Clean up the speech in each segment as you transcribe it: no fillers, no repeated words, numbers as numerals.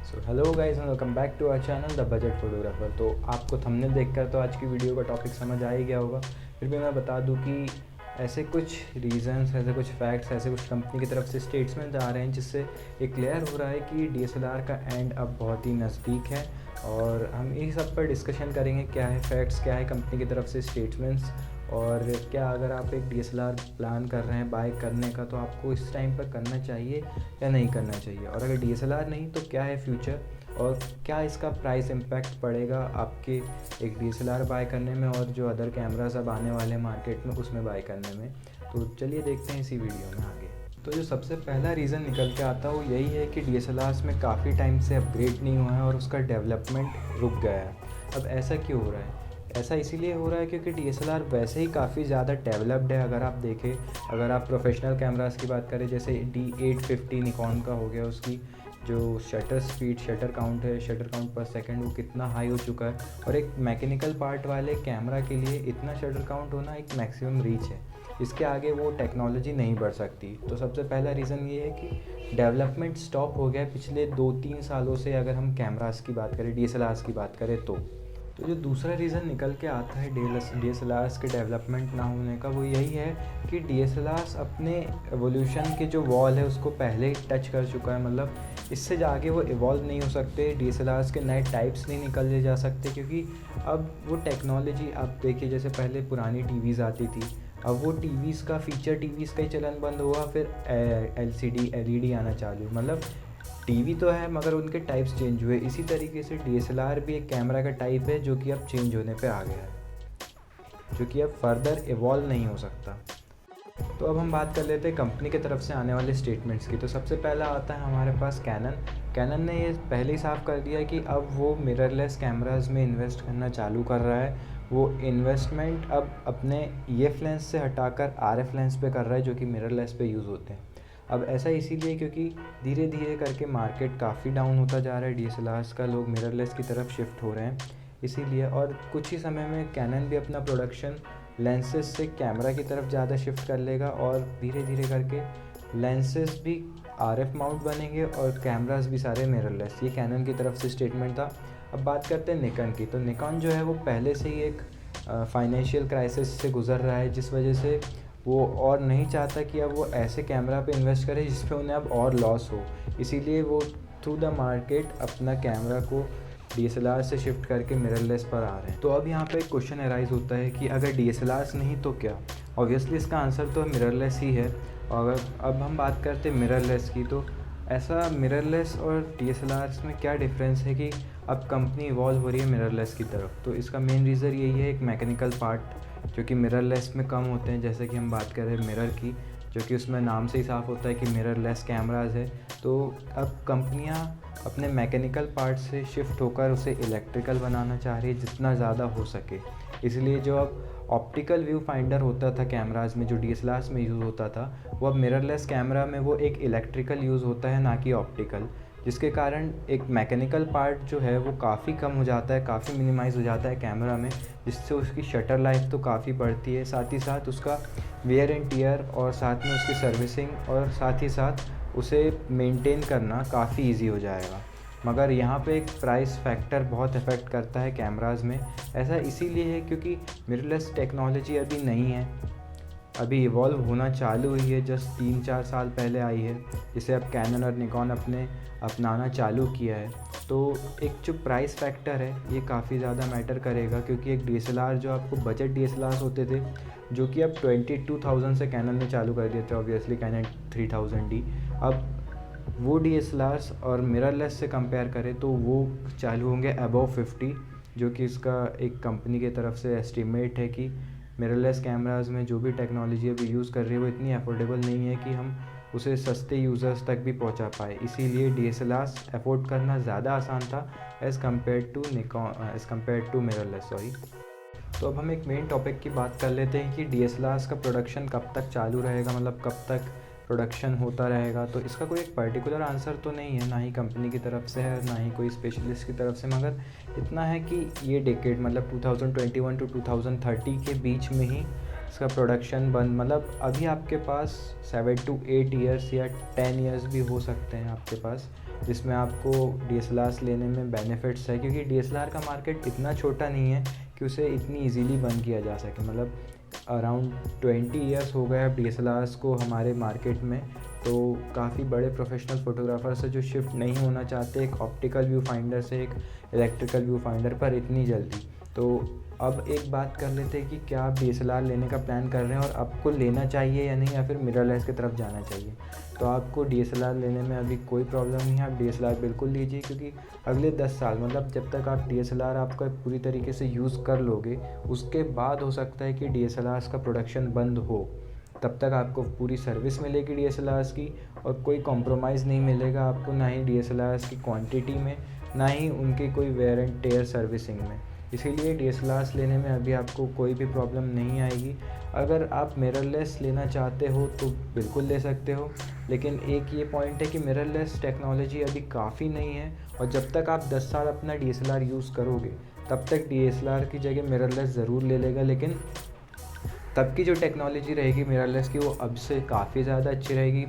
So hello guys and welcome back to our channel the budget photographer. तो आपको thumbnail देखकर तो आज की वीडियो का टॉपिक समझ आ ही गया होगा। फिर भी मैं बता दूं कि ऐसे कुछ रीज़न्स, ऐसे कुछ फैक्ट्स, ऐसे कुछ कंपनी की तरफ से स्टेटमेंट्स आ रहे हैं जिससे ये क्लियर हो रहा है कि डीएसएलआर का एंड अब बहुत ही नज़दीक है। और हम इस सब पर डिस्कशन करेंगे, क्या है फैक्ट्स, क्या है कंपनी की तरफ से स्टेटमेंट्स, और क्या अगर आप एक डीएसएलआर प्लान कर रहे हैं बाय करने का तो आपको इस टाइम पर करना चाहिए या नहीं करना चाहिए, और अगर डीएसएलआर नहीं तो क्या है फ्यूचर, और क्या इसका प्राइस इम्पैक्ट पड़ेगा आपके एक डीएसएलआर बाय करने में और जो अदर कैमरास अब आने वाले मार्केट में उसमें बाय करने में। तो चलिए देखते हैं इसी वीडियो में आगे। तो जो सबसे पहला रीज़न निकल के आता है वो यही है कि डीएसएलआर्स में काफ़ी टाइम से अपग्रेड नहीं हुआ है और उसका डेवलपमेंट रुक गया है। अब ऐसा क्यों हो रहा है? ऐसा इसीलिए हो रहा है क्योंकि डीएसएलआर वैसे ही काफ़ी ज़्यादा डेवलप्ड है। अगर आप देखें, अगर आप प्रोफेशनल कैमरास की बात करें, जैसे D850 निकॉन का हो गया, उसकी जो शटर स्पीड, शटर काउंट है, शटर काउंट पर सेकंड, वो कितना हाई हो चुका है। और एक मैकेनिकल पार्ट वाले कैमरा के लिए इतना शटर काउंट होना एक मैक्सिमम रीच है। इसके आगे वो टेक्नोलॉजी नहीं बढ़ सकती। तो सबसे पहला रीज़न ये है कि डेवलपमेंट स्टॉप हो गया पिछले 2-3 सालों से, अगर हम कैमरास की बात करें, डीएसएलआर्स की बात करें तो जो दूसरा रीज़न निकल के आता है डीएसएलआर्स के डेवलपमेंट ना होने का, वो यही है कि डीएसएलआर्स अपने एवोल्यूशन के जो वॉल है उसको पहले ही टच कर चुका है। मतलब इससे आगे वो इवॉल्व नहीं हो सकते, डीएसएलआर्स के नए टाइप्स नहीं निकले जा सकते, क्योंकि अब वो टेक्नोलॉजी, आप देखिए जैसे पहले पुरानी टीवीज़ आती थी, अब वो टीवीज़ का फीचर टीवीज़ का ही चलन बंद हुआ, फिर एलसीडी एलईडी आना चालू। मतलब टीवी तो है मगर उनके टाइप्स चेंज हुए। इसी तरीके से डीएसएलआर भी एक कैमरा का टाइप है जो कि अब चेंज होने पे आ गया है, जो कि अब फर्दर इवॉल्व नहीं हो सकता। तो अब हम बात कर लेते हैं कंपनी की तरफ से आने वाले स्टेटमेंट्स की। तो सबसे पहला आता है हमारे पास कैनन ने ये पहले ही साफ कर दिया कि अब वो मिररलेस कैमराज में इन्वेस्ट करना चालू कर रहा है। वो इन्वेस्टमेंट अब अपने EF लेंस से हटाकर RF लेंस पे कर रहा है, जो कि मिररलेस पे यूज़ होते हैं। अब ऐसा इसीलिए क्योंकि धीरे धीरे करके मार्केट काफ़ी डाउन होता जा रहा है, डीएसएलआर्स का लोग मिररलेस की तरफ शिफ्ट हो रहे हैं इसीलिए। और कुछ ही समय में कैनन भी अपना प्रोडक्शन लेंसेज से कैमरा की तरफ ज़्यादा शिफ्ट कर लेगा, और धीरे धीरे करके लेंसेज भी RF माउंट बनेंगे और कैमरास भी सारे मिररलेस। ये कैनन की तरफ से स्टेटमेंट था। अब बात करते हैं निकॉन की। तो निकॉन जो है वो पहले से ही एक फाइनेंशियल क्राइसिस से गुज़र रहा है, जिस वजह से वो और नहीं चाहता कि अब वो ऐसे कैमरा पे इन्वेस्ट करे जिस पे उन्हें अब और लॉस हो। इसीलिए वो थ्रू द मार्केट अपना कैमरा को डीएसएलआर से शिफ्ट करके मिररलेस पर आ रहे हैं। तो अब यहाँ पे एक क्वेश्चन अराइज होता है कि अगर डीएसएलआर्स नहीं तो क्या? ऑब्वियसली इसका आंसर तो मिररलेस ही है। और अब हम बात करते हैं मिररलेस की, तो ऐसा मिररलेस और डीएसएलआर्स में क्या डिफरेंस है कि अब कंपनी इवॉल्व हो रही है मिररलेस की तरफ? तो इसका मेन रीज़न यही है, एक मैकेनिकल पार्ट जो कि मिररलेस में कम होते हैं। जैसे कि हम बात कर रहे हैं मिरर की, जो कि उसमें नाम से ही साफ़ होता है कि मिररलेस कैमराज है। तो अब कंपनियां अपने मैकेनिकल पार्ट से शिफ्ट होकर उसे इलेक्ट्रिकल बनाना चाह रही है जितना ज़्यादा हो सके। इसलिए जो अब ऑप्टिकल व्यू फाइंडर होता था कैमराज में, जो डीएसएलआर्स में यूज़ होता था, वो अब मिररलेस कैमरा में वो एक इलेक्ट्रिकल यूज़ होता है, ना कि ऑप्टिकल। जिसके कारण एक मैकेनिकल पार्ट जो है वो काफ़ी कम हो जाता है, काफ़ी मिनिमाइज़ हो जाता है कैमरा में, जिससे उसकी शटर लाइफ तो काफ़ी बढ़ती है, साथ ही साथ उसका वेयर एंड टियर, और साथ में उसकी सर्विसिंग, और साथ ही साथ उसे मेंटेन करना काफ़ी इजी हो जाएगा। मगर यहाँ पे एक प्राइस फैक्टर बहुत इफ़ेक्ट करता है कैमराज में। ऐसा इसीलिए है क्योंकि मिररलेस टेक्नोलॉजी अभी नहीं है, अभी इवॉल्व होना चालू हुई है, जस्ट 3-4 साल पहले आई है, जिसे अब कैनन और निकॉन अपनाना चालू किया है। तो एक जो प्राइस फैक्टर है ये काफ़ी ज़्यादा मैटर करेगा, क्योंकि एक डीएसएलआर जो आपको बजट डीएसएलआर होते थे, जो कि अब 22,000 से कैनन ने चालू कर दिए थे, ऑब्वियसली कैनन 3000D। अब वो डीएसएलआर्स और मिररलेस से कंपेयर करें तो वो चालू होंगे अबव 50, जो कि इसका एक कंपनी की तरफ से एस्टिमेट है कि मिररलेस कैमराज में जो भी टेक्नोलॉजी अभी यूज़ कर रही है वो इतनी अफोर्डेबल नहीं है कि हम उसे सस्ते यूज़र्स तक भी पहुंचा पाए। इसीलिए डीएसएलआर्स अफोर्ड करना ज़्यादा आसान था as compared to mirrorless, sorry. तो अब हम एक मेन टॉपिक की बात कर लेते हैं कि डीएसएलआर्स का प्रोडक्शन कब तक चालू रहेगा, मतलब कब तक प्रोडक्शन होता रहेगा। तो इसका कोई एक पर्टिकुलर आंसर तो नहीं है, ना ही कंपनी की तरफ से है, ना ही कोई स्पेशलिस्ट की तरफ से, मगर इतना है कि ये डेकेड, मतलब 2021 टू 2030 के बीच में ही इसका प्रोडक्शन बंद, मतलब अभी आपके पास 7 to 8 ईयर्स या 10 ईयर्स भी हो सकते हैं आपके पास, जिसमें आपको DSLRs लेने में बेनिफिट्स है, क्योंकि DSLR का मार्केट इतना छोटा नहीं है कि उसे इतनी इजीली बंद किया जा सके। मतलब अराउंड 20 ईयर्स हो गए अब DSLRs को हमारे मार्केट में। तो काफ़ी बड़े प्रोफेशनल फ़ोटोग्राफर्स हैं जो शिफ्ट नहीं होना चाहते एक ऑप्टिकल व्यू फाइंडर से एक इलेक्ट्रिकल व्यू फाइंडर पर इतनी जल्दी। तो अब एक बात कर लेते हैं कि क्या आप DSLR लेने का प्लान कर रहे हैं और आपको लेना चाहिए या नहीं, या फिर मिररलेस की तरफ जाना चाहिए। तो आपको DSLR लेने में अभी कोई प्रॉब्लम नहीं है, आप DSLR बिल्कुल लीजिए, क्योंकि अगले 10 साल मतलब जब तक आप DSLR आपका पूरी तरीके से यूज़ कर लोगे, उसके बाद हो सकता है कि DSLRs का प्रोडक्शन बंद हो। तब तक आपको पूरी सर्विस मिलेगी DSLRs की, और कोई कॉम्प्रोमाइज़ नहीं मिलेगा आपको, ना ही DSLRs की क्वांटिटी में, ना ही उनकी कोई वेयर एंड टेयर सर्विसिंग में। इसीलिए DSLRs लेने में अभी आपको कोई भी प्रॉब्लम नहीं आएगी। अगर आप मिररलेस लेना चाहते हो तो बिल्कुल ले सकते हो, लेकिन एक ये पॉइंट है कि मिररलेस टेक्नोलॉजी अभी काफ़ी नहीं है, और जब तक आप 10 साल अपना DSLR यूज़ करोगे तब तक DSLR की जगह मिररलेस ज़रूर ले लेगा। लेकिन तब की जो टेक्नोलॉजी रहेगी मिररलेस की, वो अब से काफ़ी ज़्यादा अच्छी रहेगी।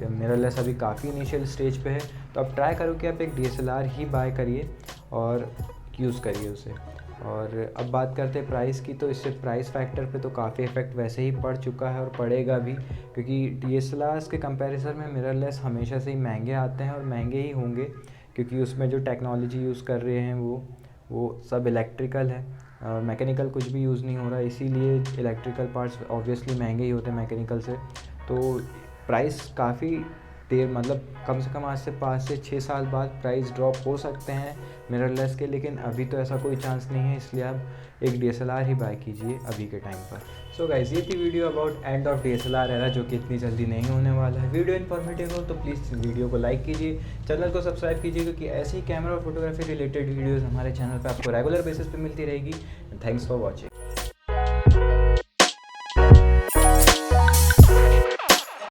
मिररलेस अभी काफ़ी इनिशियल स्टेज पे है, तो आप ट्राई करो कि आप एक DSLR ही बाय करिए और यूज़ करिए उसे। और अब बात करते हैं प्राइस की, तो इससे प्राइस फैक्टर पे तो काफ़ी इफ़ेक्ट वैसे ही पड़ चुका है और पड़ेगा भी, क्योंकि DSLRs के कंपैरिजन में मिररलेस हमेशा से ही महंगे आते हैं और महंगे ही होंगे, क्योंकि उसमें जो टेक्नोलॉजी यूज़ कर रहे हैं वो सब इलेक्ट्रिकल है, मैकेनिकल कुछ भी यूज़ नहीं हो रहा है। इसीलिए इलेक्ट्रिकल पार्ट्स ऑब्वियसली महंगे ही होते हैं मैकेनिकल से। तो प्राइस काफ़ी देर मतलब कम से कम आज से 5 से 6 साल बाद प्राइस ड्रॉप हो सकते हैं मिररलेस के, लेकिन अभी तो ऐसा कोई चांस नहीं है। इसलिए आप एक DSLR ही बाय कीजिए अभी के टाइम पर। सो गाइस, ये थी video about end of DSLR era, जो कि इतनी जल्दी नहीं होने वाला है। वीडियो इन्फॉर्मेटिव हो तो प्लीज़ वीडियो को लाइक कीजिए, चैनल को सब्सक्राइब कीजिए, क्योंकि ऐसे ही कैमरा और फोटोग्राफी रिलेटेड वीडियोज़ हमारे चैनल पर आपको रेगुलर बेसिस पे मिलती रहेगी। Thanks for watching.